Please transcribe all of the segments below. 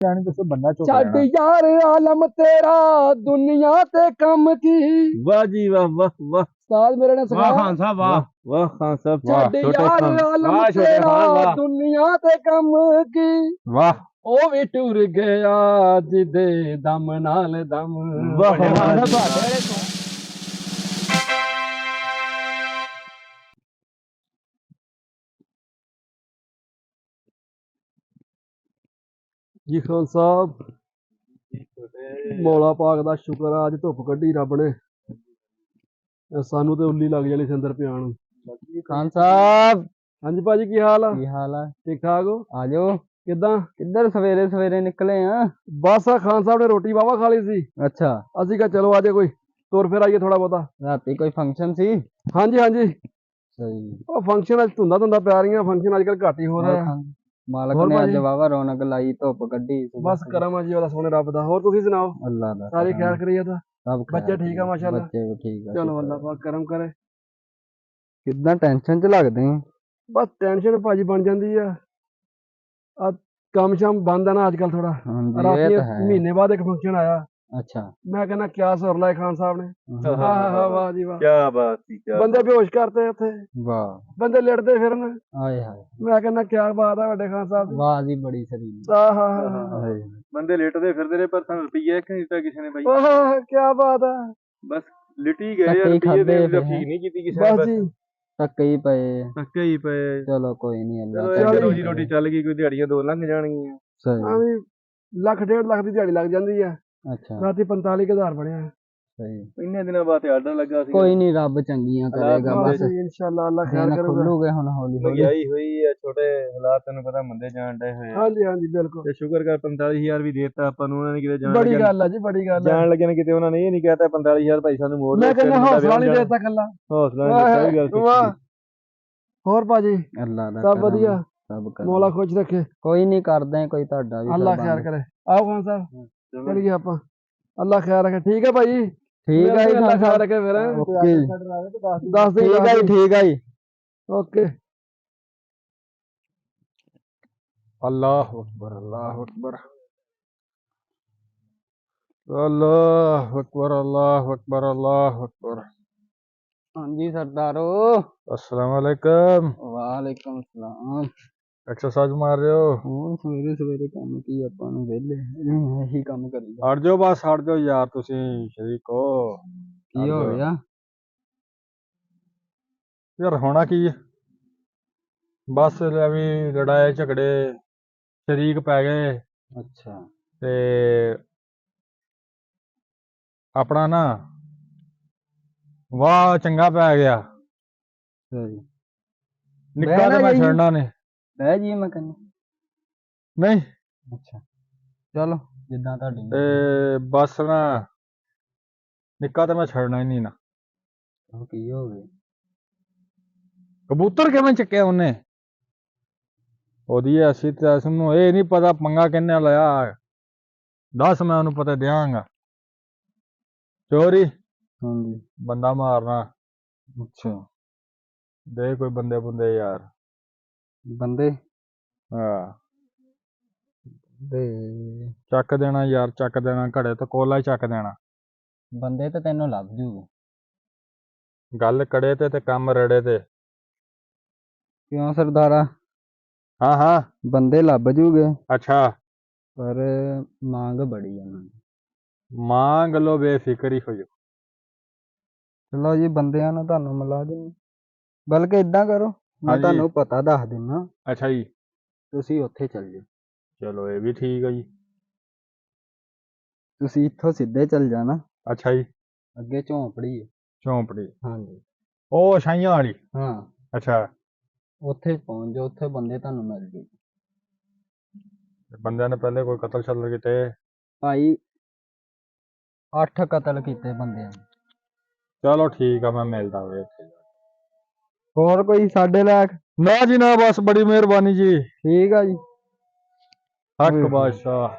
जाने तो बंदा चुप छड़ रहना। यार आलम तेरा दुनिया ते कम की। वाह जी वाह वाह वाह उस्ताद मेरे ने वाह सिखाया। खान साहब वाह। वाह वाह खान साहब वाह छड़ छोटे यार खान आलम वाह छोटे तेरा खान वाह दुनिया ते कम की। वाह ओ भी टुर गया जिदे दम नाल दम। वाह बड़े वाह खान जी साहब वाह। बातें जी खान साहब मौला पाक दा शुक्र है अज धुप कड्ढी रब ने सानू ते उल्ली लग जानी सिंदर प्याण नूं। खान साहब हाँ जी भाजी की हाल आ? की हाल है? ठीक ठाक हो? आ जाओ। किदां? किधर सवेरे सवेरे निकले हैं? बस आ खान साहब ने रोटी वावा खा ली सी। अच्छा ਅਸੀਂ ਕਿਹਾ ਚਲੋ ਅੱਜ ਕੋਈ ਤੁਰ ਫਿਰ ਆਈਏ ਥੋੜਾ ਬਹੁਤਾ। राती कोई फंक्शन सी? ਹਾਂਜੀ ਹਾਂਜੀ सही। ਉਹ ਫੰਕਸ਼ਨ ਅੱਜ ਧੁੰਦਾ ਧੁੰਦਾ ਪੈ ਰਹੀਆਂ ਫੰਕਸ਼ਨ ਅੱਜ ਕੱਲ ਘੱਟ ਹੀ ਹੋ और ਰਿਹਾ। खान मालक ਹੋਰ ने अज ਭਾਜੀ वावा रौनक लाई धुप कड्ढी ਬਸ ਕਰਮ ਆ ਜੀ ਉਹਦਾ ਸੋਹਣੇ ਰੱਬ ਦਾ। ਹੋਰ ਤੁਸੀਂ ਸੁਣਾਓ? अल्लाह दा ਸਾਰੀ करम। ਖੈਰ ਕਰੀਏ ਤਾਂ? सब ਬੱਚੇ खैर ਠੀਕ ਆ ਮਾਸ਼ਾਅੱਲਾ? बच्चे भी ठीक है। ਚਲੋ ਅੱਲਾਹ ਪਾਕ ਕਰਮ ਕਰੇ। कितना टेंशन च लगदे हैं? ਬਸ ਟੈਨਸ਼ਨ ਭਾਜੀ ਬਣ ਜਾਂਦੀ ਆ। ਆ ਕੰਮ ਸ਼ਾਮ ਬੰਦ ਆ ਨਾ ਅੱਜ ਕੱਲ ਥੋੜਾ। हाँ जी ये ਰਾਤੀ तो है। ਮਹੀਨੇ ਬਾਅਦ ਇੱਕ ਫੰਕਸ਼ਨ ਆਇਆ। अच्छा ਮੈਂ ਕਹਿੰਦਾ ਕਿਆ ਸੁਰ ਲਾਏ ਖਾਨ ਸਾਹਿਬ ਨੇ। ਆਹ ਵਾਹ ਜੀ ਵਾਹ। क्या बात थी क्या ਬੰਦੇ ਬੇਹੋਸ਼ ਕਰਤੇ ਉੱਥੇ। वाह ਬੰਦੇ ਲੜਦੇ ਫਿਰਨ। आए हाय ਮੈਂ ਕਹਿੰਦਾ ਕਿਆ ਬਾਤ ਹੈ ਵੱਡੇ ਖਾਨ ਸਾਹਿਬ ਦੀ। वाह जी बड़ी सरीली। ਆਹ हाय। बंदे लेटते फिरते रहे पर ਸਾਨੂੰ ਰੁਪਈਆ ਇੱਕ ਨਹੀਂ ਦਿੱਤਾ ਕਿਸੇ ਨੇ ਬਾਈ। ਆਹ ਕਿਆ ਬਾਤ ਹੈ। ਬਸ ਲਿਟੀ ਗਏ ਧੱਕੇ ਯਾਰ ਹੀ ਰੁਪਈਏ ਖਾਧੇ ਦੇ ਫਿਰ ਠੀਕ ਨਹੀਂ ਕੀਤੀ ਕਿਸੇ ਨੇ ਬਸ ਬਸ ਜੀ ਧੱਕੇ ਹੀ ਪਏ। ਧੱਕੇ ਹੀ ਪਏ। चलो कोई नहीं ਚਲੋ अल्लाह ਇਹ ਚੱਲ ਕਿ ਜੀ। ਰੋਜੀ ਰੋਟੀ ਚੱਲ ਗਈ ਕੋਈ ਦਿਹਾੜੀਆਂ ਦੋ ਲੰਘ ਜਾਣਗੀਆਂ। सही। ਆ ਵੀ ਲੱਖ ਡੇਢ ਲੱਖ ਦੀ ਦਿਹਾੜੀ ਲੱਗ ਜਾਂਦੀ ਆ। अच्छा ਰਾਤੀ 45,000 ਬਣਿਆ। सही। ਇੰਨੇ ਦਿਨਾਂ ਬਾਅਦ ਆਰਡਰ ਲੱਗਾ ਸੀ। कोई नहीं रब चंगियां करेगा हालात बस। ਬਸ ਇਨਸ਼ਾਅੱਲਾ ਅੱਲਾ ਖੈਰ दिन ਕਰੂਗਾ। खुलूगे हुन हौली हौली। ਮਹਿੰਗਾਈ ਹੋਈ ਹੈ ਛੋਟੇ ਹਾਲਾਤ ਤੈਨੂੰ ਪਤਾ ਮੰਦੇ ਜਾਣ ਡਏ ਹੋਏ ਆ। ਹਾਂਜੀ ਹਾਂਜੀ ਬਿਲਕੁਲ ਤੇ ਸ਼ੁਕਰ ਕਰ 45,000 ਵੀ ਦੇਤਾ ਆਪਾਂ ਨੂੰ ਉਹਨਾਂ ਨੇ ਕਿਤੇ ਜਾਣ ਬੜੀ ਲੱਗਿਆ ਗੱਲ ਆ ਜੀ ਬੜੀ ਗੱਲ ਆ। ਜਾਣ ਲੱਗੇ ਨੇ ਕਿਤੇ ਉਹਨਾਂ ਨੇ ਇਹ ਨਹੀਂ ਕਹਿਤਾ 45,000 ਭਾਈ ਸਾਨੂੰ ਮੋੜ ਮੈਂ ਦਿਓ, ਕਹਿੰਦਾ ਤੇਰੇ ਮੁੰਡਾ ਹੌਸਲਾ ਨਹੀਂ ਵਿਆਹੁਣ ਦੇਤਾ ਕੱਲਾ। ਹੌਸਲਾ ਨਹੀਂ ਦਿੱਤਾ ਵੀ ਗੱਲ ਸੱਚੀ। ਵਾਹ ਹੋਰ ਭਾਜੀ अल्लाह दा सब करम, बढ़िया? सब करम। ਮੌਲਾ ਖੁਸ਼ ਰੱਖੇ। कोई नहीं करदे कोई ਤੁਹਾਡਾ भी ਅੱਲਾ सरबंद। ਖੈਰ ਕਰੇ। ਆਓ ਖਾਨ ਸਾਹਿਬ ਚਲੀਏ ਆਪਾਂ। ਅੱਲਾ ਖੈਰ ਰੱਖੇ। ਠੀਕ ਹੈ ਭਾਈ। ठीक है जी ਅੱਲਾ खान ਖੈਰ साहब। ਰੱਖੇ ਫਿਰ। ओके जी। ਦੱਸ ਦੇ ठीक है जी ठीक है जी। ਓਕੇ। अल्लाह अकबर अल्लाह अकबर अल्लाह अकबर अल्लाह अकबर अल्लाह अकबर। हाँ जी सरदारो। अस्सलाम वालेकुम। वालेकुम सलाम। एक्सरसाइज मार रहे हो? ਹੁਣ ਸਵੇਰੇ ਸਵੇਰੇ ਕੰਮ ਕੀ ਆਪਾਂ ਨੂੰ ਵਿਹਲੇ ਇਹੀ ਕੰਮ ਕਰੀਦਾ। हट जाओ बस हट जाओ यार तुसी शरीक हो। ਕੀ ਹੋ ਗਿਆ? यार होना की है? बस ਐਵੇਂ ਲੜਾਈ ਝਗੜੇ ਸ਼ਰੀਕ ਪੈ ਗਏ ਅੱਛਾ ਤੇ ਆਪਣਾ ਨਾ ਵਾਹ ਚੰਗਾ ਪੈ ਗਿਆ। ਸਹੀ। ਨਿੱਕਾ ਬਹਿਣਾ ਤੇ ਮੈਂ ਜਾਈਏ। ਛੱਡਣਾ ਨੇ ਬਹਿ ਜੀ ਮੈਂ ਕਹਿੰਦਾ। ਨਹੀਂ ਅੱਛਾ ਚਲੋ ਜਿੱਦਾਂ ਤੁਹਾਡੀ ਤੇ ਬਸ ਨਾ ਨਿੱਕਾ ਤੇ ਮੈਂ ਛੱਡਣਾ ਹੀ ਨਹੀਂ ਨਾ। ਉਹ ਕੀ ਹੋ ਗਿਆ? ਕਬੂਤਰ ਕਿਵੇਂ ਚੱਕਿਆ ਉਹਨੇ? ਉਹਦੀ ਅਸੀਂ ਤੇ ਸਾਨੂੰ ਇਹ ਨਹੀਂ ਪਤਾ ਪੰਗਾ ਕਿੰਨੇ ਲਿਆ। ਦੱਸ ਮੈਂ ਉਹਨੂੰ ਪਤਾ ਦਿਆਂਗਾ। ਚੋਰੀ ਹਾਂਜੀ ਬੰਦਾ ਮਾਰਨਾ ਅੱਛਾ ਦੇ ਕੋਈ ਬੰਦੇ ਬੁੰਦੇ ਯਾਰ। ਬੰਦੇ ਹਾਂ ਦੇ ਚੱਕ ਦੇਣਾ ਯਾਰ ਚੱਕ ਦੇਣਾ ਘੜੇ ਤੋਂ ਕੋਲਾ ਹੀ ਚੱਕ ਦੇਣਾ। ਬੰਦੇ ਤਾਂ ਤੈਨੂੰ ਲੱਭ ਜੂਗੇ। ਗੱਲ ਕੜੇ ਤੇ ਕੰਮ ਰੜੇ ਤੇ। ਕਿਉਂ ਸਰਦਾਰਾ? ਹਾਂ ਹਾਂ ਬੰਦੇ ਲੱਭ ਜੂਗੇ ਅੱਛਾ ਪਰ ਮੰਗ ਬੜੀ ਆ ਉਹਨਾਂ ਦੀ। ਮੰਗ ਲੋ ਬੇਫਿਕਰ ਹੀ ਹੋ ਜਾਓ। ਚਲੋ ਜੀ ਬੰਦਿਆਂ ਨੂੰ ਤੁਹਾਨੂੰ ਮਿਲਾ ਦਿੰਦੇ। ਬਲਕਿ ਏਦਾਂ ਕਰੋ ਮੈਂ ਹਾਂਜੀ। ਤੁਹਾਨੂੰ ਪਤਾ ਦੱਸ ਦਿੰਦਾ ਅੱਛਾ ਜੀ ਤੁਸੀਂ ਉੱਥੇ ਚੱਲ ਜਾਓ। ਚਲੋ ਇਹ ਵੀ ਠੀਕ ਹੈ ਜੀ। ਤੁਸੀਂ ਇੱਥੋਂ ਸਿੱਧੇ ਚੱਲ ਜਾਣਾ। ਅੱਛਾ ਜੀ ਅੱਗੇ ਝੌਂਪੜੀ ਹੈ। ਝੌਂਪੜੀ ਹਾਂਜੀ ਉਹ ਛਾਈਆਂ ਵਾਲੀ। ਹਾਂ ਅੱਛਾ ਉੱਥੇ ਪਹੁੰਚ ਜਾਓ ਉੱਥੇ ਬੰਦੇ ਤੁਹਾਨੂੰ ਮਿਲ ਜੂ। ਬੰਦਿਆਂ ਨੇ ਪਹਿਲੇ ਕੋਈ ਕਤਲ ਛਤਲ ਕੀਤੇ? ਭਾਈ 8 ਕਤਲ ਕੀਤੇ ਬੰਦਿਆਂ ਨੇ। ਚਲੋ ਠੀਕ ਆ ਮੈਂ ਮਿਲਦਾ ਵੇ ਇੱਥੇ। ਹੋਰ ਕੋਈ ਸਾਡੇ ਲਾਇਕ? ਨਾ ਜੀ ਨਾ ਬਸ ਬੜੀ ਮਿਹਰਬਾਨੀ ਜੀ। ਠੀਕ ਆ ਜੀ। ਹੱਕ ਬਾਦਸ਼ਾਹ।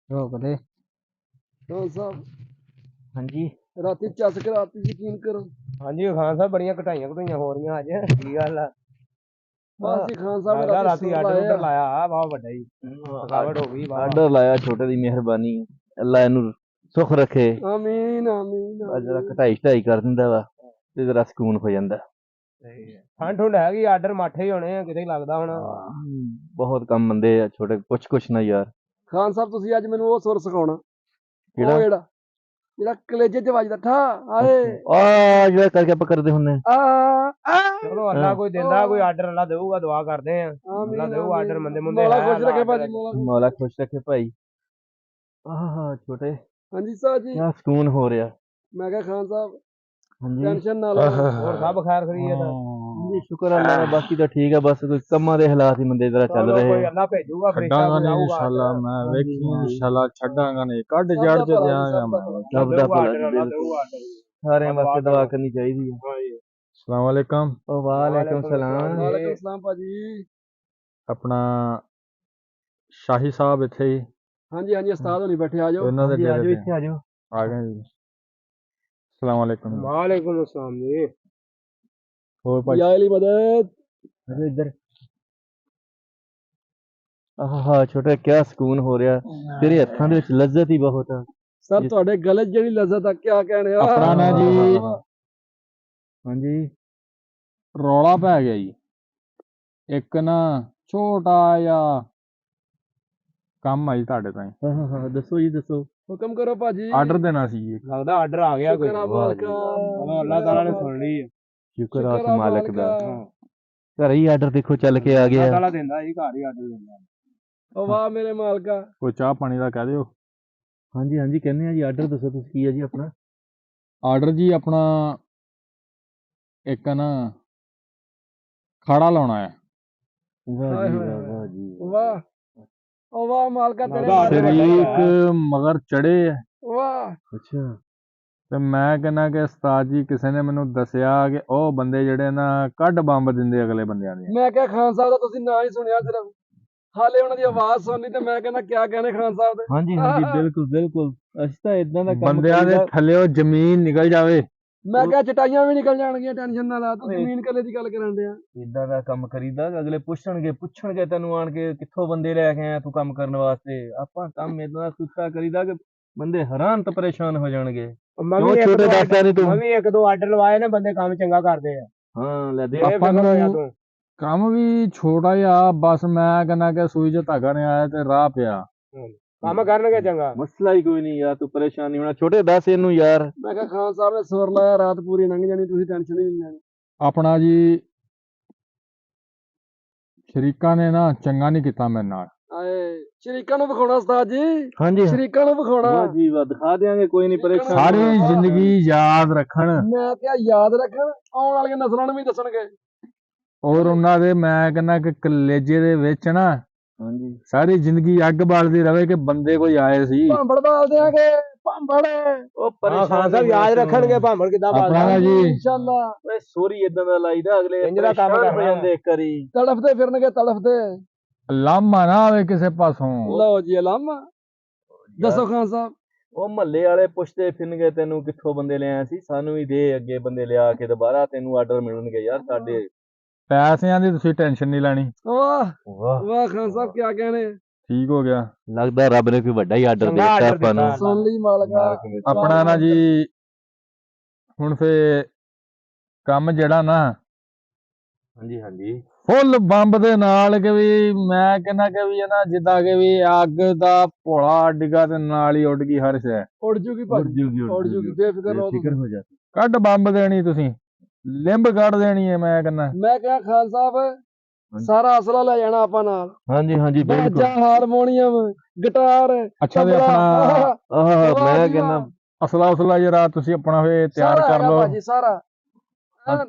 ਰੋਕ ਦੇ। ਖਾਨ ਸਾਹਿਬ ਹਾਂਜੀ ਰਾਤੀ ਚੱਸ ਕੇ ਰਾਤੀ ਯਕੀਨ ਕਰੋ। ਹਾਂਜੀ ਖਾਨ ਸਾਹਿਬ ਬੜੀਆਂ ਘਟਾਈਆਂ ਹੋ ਰਹੀਆਂ ਅੱਜ। ਕੀ ਗੱਲ ਆ? ਬਸ ਜੀ ਖਾਨ ਸਾਹਿਬ ਨੇ ਰਾਤੀ ਸੁਰ ਆਰਡਰ ਲਾਏ ਆ। ਲਾਇਆ ਆ ਬਹੁਤ ਵੱਡਾ ਹੀ ਥਕਾਵਟ ਹੋ ਗਈ ਵਾਹਵਾ। ਆਰਡਰ ਲਾਇਆ ਛੋਟੇ ਦੀ ਮਿਹਰਬਾਨੀ ਅੱਲਾ ਇਹਨੂੰ ਸੁੱਖ ਰੱਖੇ ਆਮੀਨ ਆਮੀਨ ਅੱਜ ਜਰਾ ਘਟਾਈ ਢਾਈ ਕਰ ਦਿੰਦਾ ਵਾ ਤੇ ਜਰਾ ਸਕੂਨ ਹੋ ਜਾਂਦਾ। ਠੰਡ ਠੁੰਡ ਹੈਗੀ ਆਰਡਰ ਮਾਠੇ ਹੀ ਹੋਣੇ ਆ ਕਿਤੇ ਲੱਗਦਾ ਹੁਣ। ਬਹੁਤ ਕੰਮ ਮੰਦੇ ਆ ਛੋਟੇ ਕੁਛ ਨਾ ਯਾਰ। ਖਾਨ ਸਾਹਿਬ ਤੁਸੀਂ ਅੱਜ ਮੈਨੂੰ ਉਹ ਸੁਰ ਸਿਖਾਉਣਾ ਕਿਹੜਾ? ਉਹ ਜਿਹੜਾ ਕਲੇਜੇ 'ਚ ਵੱਜਦਾ ਠਾ ਆਏ ਆ ਜਿਹੜਾ ਕਰਕੇ ਆਪਾਂ ਕਰਦੇ ਹੁੰਨੇ ਆ ਚਲੋ ਅੱਲਾ ਕੋਈ ਦਿੰਦਾ ਕੋਈ ਆਰਡਰ ਅੱਲਾ ਦੇਊਗਾ ਦੁਆ ਕਰਦੇ ਆ। ਆਮੀਨ ਅੱਲਾ ਦੇਊ ਆਰਡਰ ਮੰਦੇ ਮੁੰਦੇ ਮੌਲਾ ਹੈ ਖੁਸ਼ ਰੱਖੇ ਅੱਲਾ ਭਾਜੀ ਮੌਲਾ ਮੌਲਾ ਖੁਸ਼ ਰੱਖੇ ਭਾਈ। ਆਹ ਛੋਟੇ ਹਾਂਜੀ ਸਾਹਿਬ ਜੀ ਕਿਆ ਸਕੂਨ ਹੋ ਰਿਹਾ। ਮੈਂ ਕਿਹਾ ਖਾਨ ਸਾਹਿਬ ਹਾਂਜੀ ਟੈਨਸ਼ਨ ਨਾ ਲਓ ਹੋਰ ਸਭ ਖੈਰ ਖਰੀਏ ਤਾਂ ਜੀ ਸ਼ੁਕਰ ਅੱਲਾ ਦਾ ਬਾਕੀ ਤਾਂ ਠੀਕ ਆ ਬਸ ਕੋਈ ਕੰਮਾਂ ਦੇ ਹਾਲਾਤ ਹੀ ਮੰਦੇ ਜਰਾ ਚੱਲ ਰਹੇ ਕੋਈ ਆ। ਅੱਲਾ ਭੇਜੂਗਾ ਛੱਡਾਂਗਾ ਨਹੀਂ ਆਊਗਾ ਇਨਸ਼ਾਅੱਲਾ ਮੈਂ ਵੇਖੀ ਇਨਸ਼ਾਅੱਲਾ ਛੱਡਾਂਗਾ ਨਹੀਂ ਕੱਢ ਸਭ ਜੜ ਦਾ ਚ ਭਲਾ, ਦਿਆਂਗਾ ਸਭ ਦਾ ਮੈਂ। ਭਲਾ। ਰੱਬ ਦਾ ਭਲਾ ਜੀ, ਅੱਲਾ ਬਿਲਕੁਲ। ਦੇਊਗਾ ਆਰਡਰ ਸਾਰਿਆਂ ਵਾਸਤੇ ਦੁਆ ਕਰਨੀ ਚਾਹੀਦੀ ਹੈ। ਅਸਲਾਮ ਵਾਲੇਕਮ। ਵਾਲੇਕੁਮ ਸਲਾਮ। ਵਾਲੇਕੁਮ ਸਲਾਮ ਭਾਜੀ। ਆਪਣਾ ਸ਼ਾਹੀ ਸਾਹਿਬ ਇੱਥੇ ਹੀ ਹਾਂਜੀ ਹਾਂਜੀ ਉਸਤਾਦ ਹੋਣੀ ਬੈਠੇ ਆ ਜਾਓ ਇਹਨਾਂ ਦੇ ਆਜੋ ਡੇਰੇ ਇੱਥੇ ਆਜੋ। ਤੇ ਆ ਗਏ ਜੀ। ਅਸਲਾਮ ਵਾਲੇਕੁਮ। ਵਾਲੇਕੁਮ ਅਸਲਾਮ ਜੀ। ਹੋਰ ਭਾਈ ਯਾ ਅਲੀ ਮਦਦ ਆਜੋ ਇੱਧਰ। ਆਹ ਛੋਟਾ ਕਿਆ ਸਕੂਨ ਹੋ ਰਿਹਾ ਤੇਰੇ ਹੱਥਾਂ ਦੇ ਵਿੱਚ ਲੱਜ਼ਤ ਹੀ ਬਹੁਤ ਆ। ਸਰ ਤੁਹਾਡੇ ਗਲੇ 'ਚ ਜਿਹੜੀ ਲਜ਼ਤ ਆ ਕਿਆ ਕਹਿਣੇ ਆ ਆਪਣਾ ਨਾ ਜੀ ਹਾਂਜੀ ਰੌਲਾ ਪੈ ਗਿਆ ਜੀ। ਇੱਕ ਨਾ ਛੋਟਾ ਜਿਹਾ ਕੰਮ ਆ ਜੀ ਤੁਹਾਡੇ ਤਾਈਂ। ਹਾਂ ਦੱਸੋ ਜੀ ਦੱਸੋ। ਹੁਕਮ ਕਰੋ ਭਾਜੀ ਆਰਡਰ ਦੇਣਾ ਸੀ ਜੀ। ਲੱਗਦਾ ਆਰਡਰ ਆ ਗਿਆ ਕੋਈ ਸ਼ੁਕਰ ਆ ਵਾਹ ਮਾਲਕਾ ਚਲੋ ਅੱਲਾ ਤਾਲਾ ਨੇ ਸੁਣ ਲਈ ਹੈ। ਸ਼ੁਕਰ ਆ ਉਸ ਸ਼ੁਕਰ ਆ ਮਾਲਕ ਦਾ। ਮਾਲਕਾ। ਘਰੇ ਹੀ ਆਰਡਰ ਦੇਖੋ ਚੱਲ ਕੇ ਆ ਅੱਲਾ ਗਿਆ। ਤਾਲਾ ਦਿੰਦਾ ਹੀ ਘਰ ਹੀ ਆਰਡਰ ਦਿੰਦਾ। ਉਹ ਵਾਹ ਮੇਰੇ ਮਾਲਕਾ ਕੋਈ ਚਾਹ ਪਾਣੀ ਦਾ ਕਹਿ ਦਿਓ। ਹਾਂਜੀ ਹਾਂਜੀ ਕਹਿੰਦੇ ਆ ਜੀ ਆਰਡਰ ਦੱਸੋ ਤੁਸੀਂ ਕੀ ਹੈ ਜੀ ਆਪਣਾ। ਆਰਡਰ ਜੀ ਆਪਣਾ ਇੱਕ ਨਾ ਖਾੜਾ ਲਾਉਣਾ ਹੈ। ਵਾਹ ਜੀ ਹਾਏ ਵਾਹ ਹਾਏ। ਵਾਹ ਜੀ ਵਾਹ ਉਹ ਵਾਹ ਮਾਲਕਾ ਤੇਰੇ ਲੱਗਦਾ ਮਾਲਕ ਸ਼ਰੀਕ ਮਗਰ ਚੜੇ ਹੈ ਵਾਹ ਅੱਛਾ ਤੇ ਮੈਂ ਕਹਿੰਦਾ ਕਿ ਉਸਤਾਦ ਜੀ ਕਿਸੇ ਨੇ ਮੈਨੂੰ ਦੱਸਿਆ ਕਿ ਉਹ ਬੰਦੇ ਜਿਹੜੇ ਨਾ ਕੱਢ ਬੰਬ ਦਿੰਦੇ ਅਗਲੇ ਬੰਦਿਆਂ ਦੇ। ਮੈਂ ਕਿਹਾ ਖਾਨ ਸਾਹਿਬ ਦਾ ਤੁਸੀਂ ਨਾਂ ਹੀ ਸੁਣਿਆ ਸਿਰਫ ਹਾਲੇ ਉਹਨਾਂ ਦੀ ਆਵਾਜ਼ ਸੁਣਨੀ ਤੇ ਮੈਂ ਕਹਿੰਦਾ ਕਿਆ ਕਹਿਣੇ ਖਾਨ ਸਾਹਿਬ ਦੇ ਹਾਂਜੀ ਹਾਂਜੀ ਬਿਲਕੁਲ ਬਿਲਕੁਲ ਅਸੀਂ ਤਾਂ ਇਦਾਂ ਦਾ ਕੰਮ ਬੰਦਿਆਂ ਦੇ ਕਰੀਦਾ। ਥੱਲੇੋਂ ਜ਼ਮੀਨ ਨਿਕਲ ਜਾਵੇ। ਮੈਂ ਕਿਹਾ ਚਟਾਈਆਂ ਵੀ ਨਿਕਲ ਜਾਣਗੀਆਂ ਟੈਨਸ਼ਨ ਨਾ ਲਾ ਤੂੰ ਜ਼ਮੀਨ ਕੱਲੇ ਦੀ ਗੱਲ ਕਰਨ ਡਿਆ ਇਦਾਂ ਦਾ ਕੰਮ ਕਰੀਦਾ ਕਿ ਅਗਲੇ ਪੁੱਛਣਗੇ ਤੈਨੂੰ ਆਣ ਕੇ ਕਿੱਥੋਂ ਬੰਦੇ ਲੈ ਕੇ ਆਇਆ ਤੂੰ ਕੰਮ ਕਰਨ ਵਾਸਤੇ। ਆਪਾਂ ਕੰਮ ਇਦਾਂ ਦਾ ਕੁੱਤਾ ਕਰੀਦਾ ਕਿ ਬੰਦੇ ਹੈਰਾਨ ਤੇ ਪਰੇਸ਼ਾਨ ਹੋ ਜਾਣਗੇ। ਮੈਂ ਕਿਉਂ ਵੀ ਇੱਕ ਛੋਟੇ ਦੋ ਦੱਸਦਾ ਨਹੀਂ ਤੂੰ। ਮੈਂ ਵੀ ਇੱਕ ਦੋ ਆਰਡਰ ਲਵਾਏ ਨੇ ਬੰਦੇ ਕੰਮ ਚੰਗਾ ਕਰਦੇ ਆ। ਹਾਂ ਲੈ ਦੇ ਇਹ ਆਪਾਂ ਫਿਕਰ ਹੋਇਆ ਨੂੰ ਤੂੰ। ਕੰਮ ਵੀ ਛੋਟਾ ਜਿਹਾ ਬਸ ਮੈਂ ਕਹਿੰਦਾ ਕਿ ਸੂਈ 'ਚ ਧਾਗਾ ਨਹੀਂ ਆਇਆ ਤੇ ਰਾਹ ਪਿਆ। ਕੰਮ ਕਰਨਗੇ ਚੰਗਾ। ਮਸਲਾ ਹੀ ਕੋਈ ਨਹੀਂ ਯਾਰ ਤੂੰ ਪਰੇਸ਼ਾਨ ਨਹੀਂ ਹੋਣਾ। ਛੋਟੇ ਦੱਸ ਇਹਨੂੰ ਯਾਰ। ਮੈਂ ਕਿਹਾ ਖਾਨ ਸਾਹਿਬ ਨੇ ਸੁਰ ਲਾਇਆ ਰਾਤ ਪੂਰੀ ਲੰਘ ਜਾਣੀ ਤੁਸੀਂ ਟੈਨਸ਼ਨ ਹੀ ਨਹੀਂ ਲੈਣੀ ਆਪਣਾ ਜੀ ਸ਼ਰੀਕਾਂ ਨੇ ਨਾ ਚੰਗਾ ਨਹੀਂ ਕੀਤਾ ਮੇਰੇ ਨਾਲ। ਆਏ ਸ਼ਰੀਕਾਂ ਨੂੰ ਵਿਖਾਉਣਾ ਉਸਤਾਦ ਜੀ ਹਾਂਜੀ ਸ਼ਰੀਕਾਂ ਨੂੰ ਵਿਖਾਉਣਾ ਵਾਹ ਜੀ ਵਾਹ ਦਿਖਾ ਦਿਆਂਗੇ ਕੋਈ ਨਹੀਂ ਪਰੇਸ਼ਾਨ ਸਾਰੀ ਨਹੀਂ ਹੋਣਾ। ਜ਼ਿੰਦਗੀ ਯਾਦ ਰੱਖਣ ਮੈਂ ਕਿਹਾ ਯਾਦ ਰੱਖਣ ਆਉਣ ਵਾਲੀਆਂ ਨਸਲਾਂ ਨੂੰ ਵੀ ਦੱਸਣਗੇ ਔਰ ਉਹਨਾਂ ਦੇ ਮੈਂ ਕਹਿੰਦਾ ਕਿ ਕਲੇਜੇ ਦੇ ਵਿੱਚ ਨਾ ਹਾਂਜੀ ਸਾਰੀ ਜ਼ਿੰਦਗੀ ਅੱਗ ਬਾਲਦੀ ਰਵੇ ਕਿ ਬੰਦੇ ਕੋਈ ਆਏ ਸੀ। ਭਾਂਬੜ ਬਾਲ ਦਿਆਂਗੇ ਭਾਂਬੜ ਉਹ ਹਾਂ ਖਾਨ ਸਾਹਿਬ ਯਾਦ ਰੱਖਣਗੇ ਭਾਂਬੜ ਕਿੱਦਾਂ ਆਪਣਾ ਬਾਤ ਨਾ ਜੀ ਇਨਸ਼ਾਅੱਲਾ ਓਏ ਸੋਰੀ ਇਦਾਂ ਦਾ ਲਾਈਦਾ ਅਗਲੇ ਇੰਝ ਦਾ ਕੰਮ ਪਰੇਸ਼ਾਨ ਹੋ ਕਰਨਾ। ਜਾਂਦੇ ਇੱਕ ਵਾਰੀ। ਤੜਫਦੇ ਫਿਰਨਗੇ ਤੜਫਦੇ ਲਾਮਾ ਨਾ ਆਵੇ ਕਿਸੇ ਪਾਸੋਂ। ਲਓ ਜੀ ਅਲਾਮਾ ਦੱਸੋ ਖਾਨ ਸਾਹਿਬ ਉਹ ਮਹੱਲੇ ਵਾਲੇ ਪੁੱਛਦੇ ਫਿਰਨਗੇ ਤੈਨੂੰ ਕਿੱਥੋਂ ਬੰਦੇ ਲਿਆਇਆ ਸੀ ਸਾਨੂੰ ਵੀ ਦੇ ਅੱਗੇ ਬੰਦੇ ਲਿਆ ਕੇ ਦੁਬਾਰਾ ਤੈਨੂੰ ਆਰਡਰ ਮਿਲਣਗੇ ਯਾਰ ਸਾਡੇ। ਪੈਸਿਆਂ ਦੀ ਤੁਸੀਂ ਟੈਨਸ਼ਨ ਨਹੀਂ ਲੈਣੀ। ਵਾਹ ਵਾਹ ਵਾਹ ਖਾਨ ਸਾਹਿਬ ਕਿਆ ਕਹਿਣੇ ਠੀਕ ਹੋ ਗਿਆ। ਲੱਗਦਾ ਰੱਬ ਨੇ ਕੋਈ ਵੱਡਾ ਹੀ ਆਰਡਰ ਚੰਗਾ ਦਿੱਤਾ order ਆਪਾਂ ਨੂੰ। ਦਿੱਤਾ। ਸੁਣ ਲਈ ਮਾਲਕਾ ਆਪਣਾ ਨਾ ਜੀ ਹੁਣ ਫੇ ਕੰਮ ਜਿਹੜਾ ਨਾ ਹਾਂਜੀ ਹਾਂਜੀ ਫੁੱਲ ਬੰਬ ਦੇ ਨਾਲ ਕਿ ਵੀ ਮੈਂ ਕਹਿੰਦਾ ਕਿ ਵੀ ਇਹ ਨਾ ਜਿੱਦਾਂ ਕਿ ਵੀ ਅੱਗ ਦਾ ਭੋਲਾ ਡਿੱਗਾ ਤੇ ਨਾਲ ਹੀ ਉੱਡ ਗਈ ਹਰ ਸ਼ੈ। ਉੜ ਜੂਗੀ ਭਾਜੀ ਉੜ ਜੂਗੀ ਬੇਫਿਕਰ ਰਹੋ ਫਿਕਰ ਤੁਸੀਂ। ਹੋ ਜਾ। ਕੱਢ ਬੰਬ ਦੇਣੀ ਤੁਸੀਂ ਲਿੰਬ ਕੱਢ ਦੇਣੀ ਹੈ ਮੈਂ ਕਹਿੰਦਾ। ਮੈਂ ਕਿਹਾ ਖਾਨ ਸਾਹਿਬ ਸਾਰਾ ਅਸਲਾ ਲੈ ਜਾਣਾ ਆਪਾਂ ਨਾਲ ਹਾਂਜੀ ਹਾਂਜੀ ਬਿਲਕੁਲ। ਬਾਜਾ ਹਾਰਮੋਨੀਅਮ ਗਿਟਾਰ ਅੱਛਾ ਤੇ ਤਬਲਾ, ਆਪਣਾ ਆਹ ਵਾਹ ਮੈਂ ਜੀ ਕਹਿੰਦਾ ਵਾਹ। ਅਸਲਾ ਉਸਲਾ ਜਰਾ ਤੁਸੀਂ ਆਪਣਾ ਫੇ ਤਿਆਰ ਸਾਰਾ ਕਰ ਹੈਗਾ ਲਓ। ਭਾਜੀ ਸਾਰਾ ਐਨ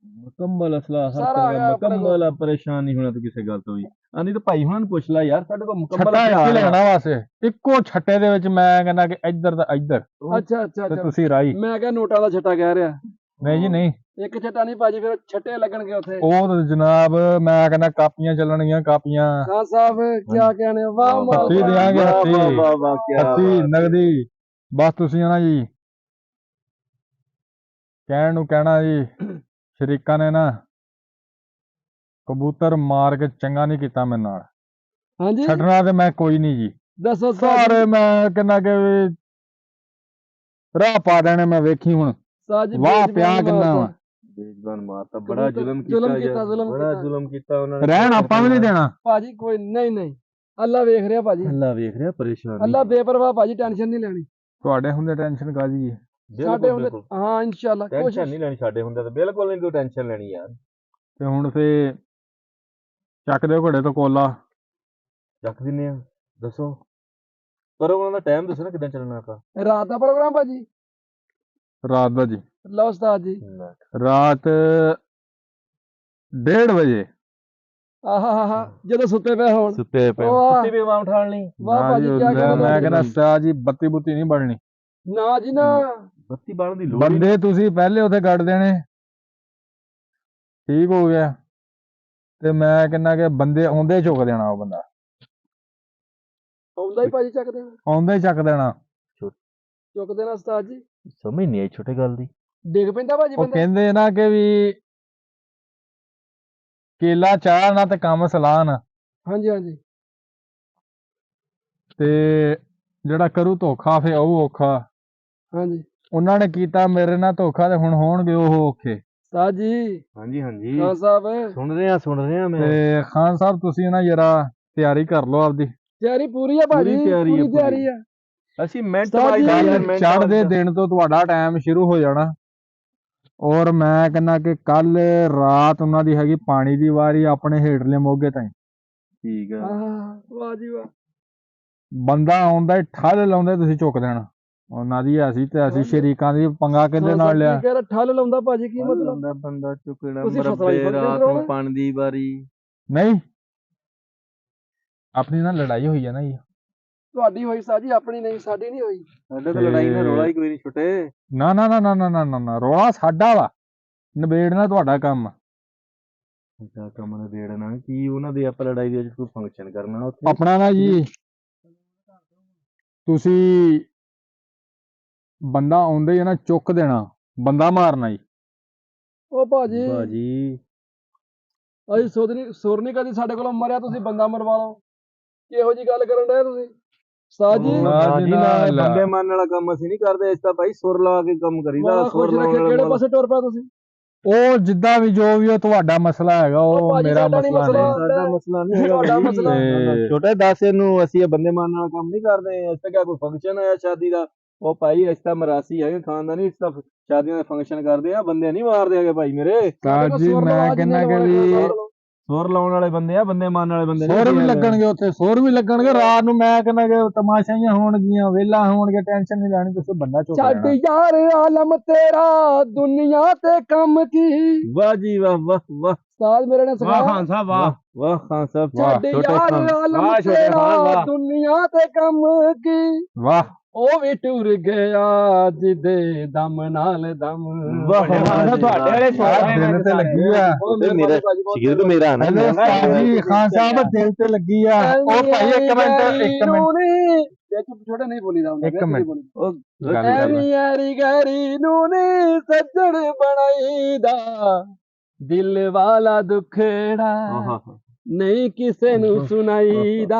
ਮੁਕੰਮਲ ਅਸਲਾ ਹਰ ਸਾਰਾ ਤਰ੍ਹਾਂ ਹੈਗਾ ਦਾ ਆਪਣੇ ਕੋਲ। ਮੁਕੰਮਲ ਆ, ਪਰੇਸ਼ਾਨ ਨਹੀਂ ਹੋਣਾ ਤੂੰ ਕਿਸੇ ਗੱਲ ਤੋਂ ਵੀ। ਆਂਦੀ ਤਾਂ ਭਾਈ ਹੁਣਾਂ ਨੂੰ ਪੁੱਛ ਲੈ ਯਾਰ ਸਾਡੇ ਕੋਲ ਮੁਕੰਮਲ ਛੱਟਾ ਇੱਕ ਹੀ ਹਥਿਆਰ ਆ। ਲੈਣਾ ਵਾਸਤੇ ਇੱਕੋ ਛੱਟੇ ਦੇ ਵਿੱਚ ਮੈਂ ਕਹਿੰਦਾ ਕਿ ਇੱਧਰ ਦਾ ਇੱਧਰ ਅੱਛਾ ਅੱਛਾ ਤੇ ਅੱਛਾ ਤੁਸੀਂ ਰਾਈ। ਮੈਂ ਕਿਹਾ ਨੋਟਾਂ ਦਾ ਛੱਟਾ ਕਹਿ ਰਿਹਾ ਨਹੀਂ ਜੀ ਨਹੀਂ ਇੱਕ ਛੱਟਾ ਨਹੀਂ ਭਾਜੀ ਫਿਰ ਛੱਟੇ ਲੱਗਣਗੇ ਉੱਥੇ ਉਹ ਤਾਂ ਜਨਾਬ ਮੈਂ ਕਹਿੰਦਾ ਕਾਪੀਆਂ ਚੱਲਣਗੀਆਂ ਕਾਪੀਆਂ। ਖਾਨ ਸਾਹਿਬ ਕਿਆ ਕਹਿਣੇ ਵਾਹ ਹੱਥੀਂ ਮਾਲਕਾ ਦਿਆਂਗੇ ਵਾਹ, ਹੱਥੀਂ। ਵਾਹ, ਵਾਹ, ਵਾਹ, ਕਿਆ ਹੱਥੀ ਬਾਤ। ਨਗਦੀ ਬਸ ਤੁਸੀਂ ਨਾ ਜੀ ਕਹਿਣ ਨੂੰ ਕਹਿਣਾ ਜੀ ਸ਼ਰੀਕਾਂ ਨੇ ਨਾ ਕਬੂਤਰ ਮਾਰ ਕੇ ਚੰਗਾ ਨਹੀਂ ਕੀਤਾ ਮੇਰੇ ਨਾਲ। ਹਾਂਜੀ ਛੱਡਣਾ ਤੇ ਮੈਂ ਕੋਈ ਨਹੀਂ ਜੀ। ਦੱਸੋ ਉਸਤਾਦ ਸਾਰੇ ਜੀ। ਮੈਂ ਕਹਿੰਦਾ ਕਿ ਵੀ ਰਾਹ ਪਾ ਦੇਣੇ ਮੈਂ ਵੇਖੀ ਹੁਣ ਉਸਤਾਦ ਜੀ ਵਾਹ ਬੇਜ਼ਬਾਨੀ ਪਿਆ ਕਿੰਨਾ ਮਾਰਤਾ। ਵਾ। ਬੇਜ਼ਬਾਨ ਮਾਰਤਾ, ਬੜਾ ਜ਼ੁਲਮ ਜ਼ੁਲਮ ਕੀਤਾ ਕੀਤਾ, ਯਾਰ, ਜ਼ੁਲਮ ਬੜਾ ਕੀਤਾ। ਜ਼ੁਲਮ ਕੀਤਾ ਉਹਨਾਂ ਨੇ। ਰਹਿਣ ਆਪਾਂ ਵੀ ਨਹੀਂ ਦੇਣਾ। ਭਾਜੀ ਕੋਈ ਨਹੀਂ ਅੱਲਾ ਵੇਖ ਰਿਹਾ ਭਾਜੀ। ਅੱਲਾ ਵੇਖ ਰਿਹਾ, ਪਰੇਸ਼ਾਨੀ ਅੱਲਾ ਬੇਪਰਵਾਹ ਭਾਜੀ, ਟੈਨਸ਼ਨ ਨਹੀਂ ਲੈਣੀ ਤੁਹਾਡੇ ਹੁੰਦੇ ਟੈਨਸ਼ਨ ਕਾਹਦੀ ਹੈ? ਸਾਡੇ ਹੁੰਦੇ। ਹਾਂ ਇਨਸ਼ਾਅੱਲਾ ਟੈਨਸ਼ਨ ਕੋਸ਼ਿਸ਼। ਨਹੀਂ ਲੈਣੀ ਸਾਡੇ ਹੁੰਦੇ ਤਾਂ ਬਿਲਕੁਲ ਨਹੀਂ ਤੂੰ ਟੈਨਸ਼ਨ ਲੈਣੀ ਯਾਰ। ਤੇ ਹੁਣ ਫੇ ਚੱਕ ਦਿਓ ਘੋੜੇ ਤੋਂ ਕੋਲਾ। ਚੱਕ ਦਿੰਨੇ ਆ, ਦੱਸੋ ਕਰੋ ਉਹਨਾਂ ਦਾ ਟਾਈਮ ਦੱਸੋ ਨਾ ਕਿੱਦਾਂ ਚੱਲਣਾ ਆਪਾਂ। ਰਾਤ ਦਾ ਪ੍ਰੋਗਰਾਮ ਭਾਜੀ। ਰਾਤ ਦਾ ਜੀ? ਲਓ ਉਸਤਾਦ ਜੀ। ਰਾਤ 1:30 ਵਜੇ। ਆਹਾ ਜਦੋਂ ਸੁੱਤੇ ਪਏ ਹੋਣ। ਸੁੱਤੇ ਪਏ ਵਾਹ ਕੁੱਤੇ ਵੀ ਆਵਾਮ ਉਠਾਣ ਲਈ। ਵਾਹ ਨਾ ਭਾਜੀ ਜੀ, ਕਿਆ ਕਹਿੰਦਾ ਮੈਂ ਕਹਿੰਦਾ ਉਸਤਾਦ ਜੀ ਬੱਤੀ ਬੁੱਤੀ ਨਹੀਂ ਬਣਨੀ। ਨਾ ਜੀ ਨਾ। ਬੱਤੀ ਬਾਲਣ ਦੀ ਲੋੜ ਹੀ ਨਹੀਂ। ਬੰਦੇ ਤੁਸੀਂ ਪਹਿਲੇ ਉੱਥੇ ਕੱਢ ਦੇਣੇ। ਠੀਕ ਹੋ ਗਿਆ। ਤੇ ਮੈਂ ਕਹਿੰਦਾ ਕਿ ਬੰਦੇ ਆਉਂਦੇ ਚੁੱਕ ਦੇਣਾ। ਉਹ ਬੰਦਾ ਆਉਂਦਾ ਹੀ ਭਾਜੀ ਚੱਕ ਦੇਣਾ। ਆਉਂਦਾ ਹੀ ਚੱਕ ਦੇਣਾ। ਚੁੱਕ ਦੇਣਾ ਉਸਤਾਦ ਜੀ। ਸਮਝ ਨਹੀਂ ਆਈ ਛੋਟੇ ਗੱਲ ਦੀ। ਡਿੱਗ ਪੈਂਦਾ ਭਾਜੀ ਉਹ ਬੰਦਾ। ਕਹਿੰਦੇ ਨਾ ਕਿ ਵੀ ਕੇਲਾ ਚਾਹ ਨਾ ਤੇ ਕੰਮ ਸਲਾਹ ਨਾ। ਹਾਂਜੀ ਤੇ ਜਿਹੜਾ ਕਰੂ ਧੋਖਾ ਫੇ ਉਹ ਔਖਾ। ਹਾਂਜੀ ਉਹਨਾਂ ਨੇ ਕੀਤਾ ਮੇਰੇ ਨਾਲ ਧੋਖਾ ਤੇ ਹੁਣ ਹੋਣਗੇ ਉਹ ਔਖੇ। ਉਸਤਾਦ ਜੀ। ਹਾਂਜੀ ਹਾਂਜੀ ਖਾਨ ਸਾਹਿਬ ਸੁਣ ਰਿਹਾ ਮੈਂ। ਤੇ ਖਾਨ ਸਾਹਿਬ ਤੁਸੀਂ ਨਾ ਜਰਾ ਤਿਆਰੀ ਕਰ ਲਓ ਆਪਦੀ। ਤਿਆਰੀ ਪੂਰੀ ਆ ਭਾਜੀ। ਪੂਰੀ ਤਿਆਰੀ ਆ, ਪੂਰੀ ਤਿਆਰੀ ਆ। ਅਸੀਂ ਮਿੰਟ ਉਸਤਾਦ ਜੀ, ਬਾਅਦ ਚੜ੍ਹਦੇ ਦਿਨ ਤੋਂ ਤੁਹਾਡਾ ਟਾਈਮ ਸ਼ੁਰੂ ਹੋ ਜਾਣਾ। ਔਰ ਮੈਂ ਕਹਿੰਦਾ ਕਿ ਕੱਲ ਰਾਤ ਉਹਨਾਂ ਦੀ ਹੈਗੀ ਪਾਣੀ ਦੀ ਵਾਰੀ ਆਪਣੇ ਹੇਠਲੇ ਮੋਗੇ ਤਾਈਂ। ਠੀਕ ਆ। ਵਾਹ ਜੀ ਵਾਹ। ਬੰਦਾ ਆਉਂਦਾ ਠੱਲ ਲਾਉਂਦੇ ਤੁਸੀਂ ਚੁੱਕ ਦੇਣਾ। ਉਹਨਾਂ ਦੀ ਅਸੀਂ ਤੇ ਅਸੀਂ ਸ਼ਰੀਕਾਂ ਦੀ ਪੰਗਾ ਕਿਹਦੇ ਨਾਲ ਲਿਆ। ਕੀ ਠੱਲ ਲਾਉਂਦਾ ਭਾਜੀ ਕੀ ਮਤਲਬ? ਬੰਦਾ ਚੁੱਕਣਾ ਤੁਸੀਂ ਫਸਲਾਂ ਦੀ ਮਰੱਬੇ ਫਸਲ ਰਾਤ ਕਰਾਉਣਾ? ਨੂੰ ਪਾਣੀ ਦੀ ਵਾਰੀ। ਨਹੀਂ ਆਪਣੀ ਨਾਲ ਲੜਾਈ ਹੋਈ ਹੈ ਨਾ ਜੀ। ਤੁਹਾਡੀ ਹੋਈ ਉਸਤਾਦ ਜੀ, ਆਪਣੀ ਨਹੀਂ, ਸਾਡੀ ਨਹੀਂ ਹੋਈ। ਸਾਡੇ ਤਾਂ ਲੜਾਈ ਨਾਲ ਰੌਲਾ ਹੀ ਕੋਈ ਨਹੀਂ ਛੁੱਟੇ। ਨਾ ਨਾ ਨਾ ਨਾ ਨਾ ਨਾ ਨਾ ਨਾ ਰੌਲਾ ਸਾਡਾ ਵਾ। ਨਿਬੇੜਨਾ ਤੁਹਾਡਾ ਕੰਮ। ਅੱਛਾ ਕੰਮ ਨਿਬੇੜਨਾ ਕੀ ਉਹਨਾਂ ਦੀ ਆਪਾਂ ਲੜਾਈ ਦੇ ਵਿੱਚ ਕੋਈ ਫੰਕਸ਼ਨ ਕਰਨਾ ਉੱਥੇ। ਆਪਣਾ ਨਾ ਜੀ ਤੁਸੀਂ ਬੰਦਾ ਆਉਂਦੇ ਹੀ ਨਾ ਚੁੱਕ ਦੇਣਾ। ਬੰਦਾ ਮਾਰਨਾ ਜੀ। ਉਹ ਭਾਜੀ ਬਾਜੀ ਅਸੀਂ ਸੁਰ ਨਹੀਂ ਕਦੀ ਸਾਡੇ ਕੋਲੋਂ ਮਰਿਆ, ਤੁਸੀਂ ਬੰਦਾ ਮਰਵਾ ਲਓ। ਕਿਹੋ ਜੀ ਗੱਲ ਕਰਨ ਡਏ ਤੁਸੀਂ ਉਸਤਾਦ ਜੀ? ਨਾ ਜੀ, ਨਾ। ਬੰਦੇ ਮੰਨ ਵਾਲਾ ਕੰਮ ਅਸੀਂ ਨਹੀਂ ਕਰਦੇ। ਇਸ ਤਾਂ ਭਾਈ ਸੁਰ ਲਾ ਕੇ ਕੰਮ ਕਰੀਦਾ। ਮਾਲਾ ਸੁਰ ਖੁਸ਼ ਰੱਖੇ, ਲਾਉਣ ਕਿਹੜੇ ਵਾਲਾ ਪਾਸੇ ਟੁਰ ਪਿਆ ਤੁਸੀਂ? ਉਹ ਜਿੱਦਾਂ ਵੀ ਜੋ ਵੀ ਉਹ ਤੁਹਾਡਾ ਮਸਲਾ ਹੈਗਾ ਉਹ ਭਾਜੀ ਮੇਰਾ ਸਾਡਾ ਨੀ ਮਸਲਾ ਮਸਲਾ। ਨਹੀਂ। ਸਾਡਾ ਮਸਲਾ ਨਹੀਂ ਹੈਗਾ ਤੁਹਾਡਾ ਭਾਈ। ਮਸਲਾ। ਤੇ ਛੋਟੇ ਦੱਸ ਇਹਨੂੰ ਅਸੀਂ ਇਹ ਬੰਦੇ ਮੰਨ ਵਾਲਾ ਕੰਮ ਨਹੀਂ ਕਰਦੇ। ਇਸ ਤਾਂ ਕਿਆ ਕੋਈ ਫੰਕਸ਼ਨ ਆਇਆ ਸ਼ਾਦੀ ਦਾ। ਉਹ ਭਾਈ ਇਸ ਤਾਂ ਮਰਾਸੀ ਹੈਗੇ ਖਾਨਦਾਨੀ। ਇਸ ਤਾਂ ਸ਼ਾਦੀਆਂ ਦੇ ਫੰਕਸ਼ਨ ਕਰਦੇ ਆ। ਬੰਦੇ ਨਹੀਂ ਮਾਰਦੇ ਹੈਗੇ ਭਾਈ ਮੇਰੇ। ਉਸਤਾਦ ਜੀ ਮੈਂ ਕਹਿੰਦਾ ਕਿ ਵੀ ਸੁਰ ਲਾਉਣ ਵਾਲੇ ਬੰਦੇ ਆ, ਬੰਦੇ ਮੰਨ ਵਾਲੇ ਬੰਦੇ ਸੁਰ ਵੀ ਲੱਗਣਗੇ ਉੱਥੇ। ਸੁਰ ਵੀ ਲੱਗਣਗੇ ਰਾਤ ਨੂੰ। ਮੈਂ ਕਹਿੰਦਾ ਕਿ ਤਮਾਸ਼ਾਈਆਂ ਹੋਣਗੀਆਂ, ਵੇਲਾ ਹੋਣਗੇ। ਟੈਨਸ਼ਨ ਨਹੀਂ ਲੈਣੀ ਤੁਸੀਂ ਬੰਦਾ ਚੁੱਕ ਛੱਡ ਲੈਣਾ। ਯਾਰ ਆਲਮ ਤੇਰਾ ਦੁਨੀਆ ਤੇ ਕੰਮ ਕੀ। ਵਾਹ ਜੀ ਵਾਹ ਵਾਹ ਵਾਹ ਉਸਤਾਦ ਮੇਰੇ ਨੇ ਸਿਖਾਇਆ। ਖਾਨ ਸਾਹਿਬ ਵਾਹ। ਵਾਹ ਖਾਨ ਸਾਹਿਬ ਛੱਡ ਛੋਟੇ ਯਾਰ ਖਾਨ। ਆਲਮ ਵਾਹ ਛੋਟੇ ਖਾਨ, ਤੇਰਾ ਵਾਹ। ਦੁਨੀਆ ਤੇ ਕੰਮ ਕੀ। ਵਾਹ ਉਹ ਵੀ ਟੁਰ ਗਿਆ ਜਿਹਦੇ ਦਮ ਨਾਲ ਦਮ। ਵਾਹ ਖਾਨ ਸਾਹਿਬ ਤੁਹਾਡੇ ਵਾਲੇ ਆਹ ਦਿਲ ਤੇ ਲੱਗੀ ਆ। ਮੇਰਾ ਸ਼ਗਿਰਦ ਮੇਰਾ ਨਾ। ਹੈਲੋ ਉਸਤਾਦ ਜੀ ਖਾਨ ਸਾਹਿਬ ਦਿਲ ਤੇ ਲੱਗੀ ਆ। ਉਹ ਭਾਈ ਇੱਕ ਮਿੰਟ ਛੋਟੇ ਨਹੀਂ ਬੋਲੀ ਦਾ ਹੁੰਦਾ। ਇੱਕ ਮਿੰਟ। ਗੱਲ ਕਰ ਲੈ। ਐਰੀ ਐਰੀ ਗੈਰੀ ਨੂੰ ਨੀ ਸੱਜਣ ਬਣਾਈਦਾ, ਦਿਲ ਵਾਲਾ ਦੁਖੜਾ ਨਹੀਂ ਕਿਸੇ ਨੂੰ ਸੁਣਾਈਦਾ।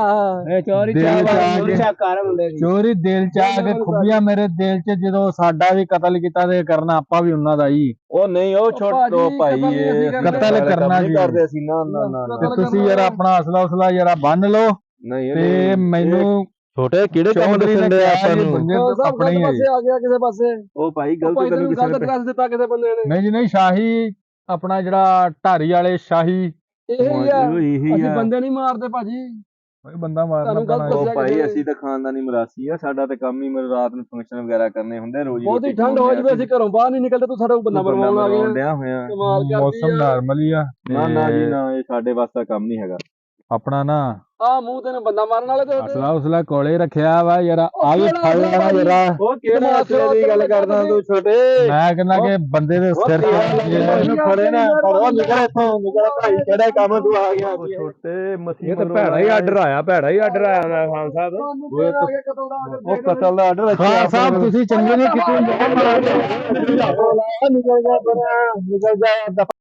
ਇਹ ਚੋਰੀ ਦਿਲ ਚਾਹ ਚ ਆ ਵਾਲੀ ਕੇ- ਚੈੱਕ ਕਰ ਮੁੰਡੇ ਦੀ। ਚੋਰੀ ਦਿਲ ਚ ਆ ਕੇ ਖੁੱਬੀਆਂ ਮੇਰੇ ਦਿਲ ਚ। ਜਦੋਂ ਸਾਡਾ ਵੀ ਕਤਲ ਕੀਤਾ ਤੇ ਕਰਨਾ ਆਪਾਂ ਵੀ ਉਹਨਾਂ ਦਾ ਹੀ। ਉਹ ਨਹੀਂ ਉਹ ਛੋਟੋ ਭਾਈ ਕਤਲ ਕਰਨਾ ਜੀ। ਕਰਦੇ ਅਸੀਂ ਨਾ ਨਾ ਨਾ ਤੇ ਤੁਸੀਂ ਯਾਰ ਆਪਣਾ ਹਸਲਾ ਉਸਲਾ ਜਰਾ ਬੰਨ ਲਓ। ਨਹੀਂ ਤੇ ਮੈਨੂੰ ਛੋਟੇ ਕਿਹੜੇ ਕੰਮ ਚੌਧਰੀ ਨੇ ਦੱਸਣ ਦੇ ਕਿਹਾ ਆਪਾਂ ਜੀ ਨੂੰ। ਬੰਦੇ ਤਾਂ ਆਪਣੇ ਹੀ ਆ ਜੀ। ਆ ਗਿਆ ਕਿਸੇ ਪਾਸੇ। ਉਹ ਭਾਈ ਗਲਤ ਭਾਈ ਤੈਨੂੰ ਤੈਨੂੰ ਕਿਸੇ ਗਲਤ ਨੇ ਐਡਰੈਸ ਦਿੱਤਾ ਕਿਸੇ ਬੰਦੇ ਨੇ। ਨਹੀਂ ਜੀ ਨਹੀਂ ਸ਼ਾਹੀ ਆਪਣਾ ਜਿਹੜਾ ਢਾਰੀ ਵਾਲੇ ਸ਼ਾਹੀ ਇਹ ਹੀ ਆ। ਇਹੀ ਅਸੀਂ ਆ। ਬੰਦੇ ਨਹੀਂ ਮਾਰਦੇ ਭਾਜੀ। ਕੋਈ ਬੰਦਾ ਮਾਰਨਾ ਤੁਹਾਨੂੰ ਗਲਤ ਪੈਣਾ। ਉਹ ਦੱਸਿਆ ਭਾਈ ਕਿਸੇ ਨੇ। ਅਸੀਂ ਤਾਂ ਖਾਨਦਾਨੀ ਮਰਾਸੀ ਆ। ਸਾਡਾ ਤਾਂ ਕੰਮ ਹੀ ਮੇਰੇ ਰਾਤ ਨੂੰ ਫੰਕਸ਼ਨ ਵਗੈਰਾ ਕਰਨੇ ਹੁੰਦੇ ਰੋਜ਼। ਬਹੁਤੀ ਠੰਡ ਹੋ ਜਾਵੇ ਅਸੀਂ ਘਰੋਂ ਬਾਹਰ ਨਹੀਂ ਨਿਕਲਦੇ, ਤੂੰ ਸਾਡਾ ਕੋਲ ਬੰਦਾ ਮਰਵਾਉਣ ਆ ਗਿਆ। ਡਿਆ ਹੋਇਆ। ਕਮਾਲ ਕਰਦੀ ਮੌਸਮ ਆ। ਨਾਰਮਲ ਹੀ ਆ। ਨਾ ਨਾ ਜੀ ਨਾ ਇਹ ਸਾਡੇ ਵਾਸਤੇ ਕੰਮ ਨਹੀਂ ਹੈਗਾ। ਆਪਣਾ ਨਾ ਆ ਮੂੰਹ ਤੈਨੂੰ ਬੰਦਾ ਮਾਰਨ ਵਾਲੇ ਤੇ ਹਸਲਾ ਉਸਲਾ ਕੋਲੇ ਰੱਖਿਆ ਵਾ ਯਾਰ। ਆ ਵੀ ਕਿਹੜਾ ਫੜ ਲੈਣਾ ਭਾਜੀ? ਜਰਾ। ਉਹ ਕਿਹੜਾ ਅਸਲੇ ਦੀ ਗੱਲ ਕਰਦਾ ਤੂੰ ਛੋਟੇ। ਮੈਂ ਕਹਿੰਦਾ ਕਿ ਬੰਦੇ ਦੇ ਸਿਰ ਤੇ ਫੜੇ ਨਾ ਫੜੋ ਨਿਕਲ ਇੱਥੋਂ ਨਿਕਲ ਭਾਈ ਕਿਹੜੇ ਕੰਮ ਤੂੰ ਆ ਗਿਆ ਛੋਟੇ ਮੱਥੀ ਇਹ ਤਾਂ ਭੈੜਾ ਹੀ ਆਰਡਰ ਆਇਆ, ਭੈੜਾ ਹੀ ਆਰਡਰ ਆਇਆ ਨਾ ਖਾਨ ਸਾਹਿਬ। ਉਹ ਕਤਲ ਦਾ ਆਰਡਰ ਖਾਨ ਸਾਹਿਬ ਤੁਸੀਂ ਚੰਗੇ ਨਹੀਂ ਕੀਤੇ। ਨਿਕਲ ਜਾ ਨਿਕਲ ਜਾ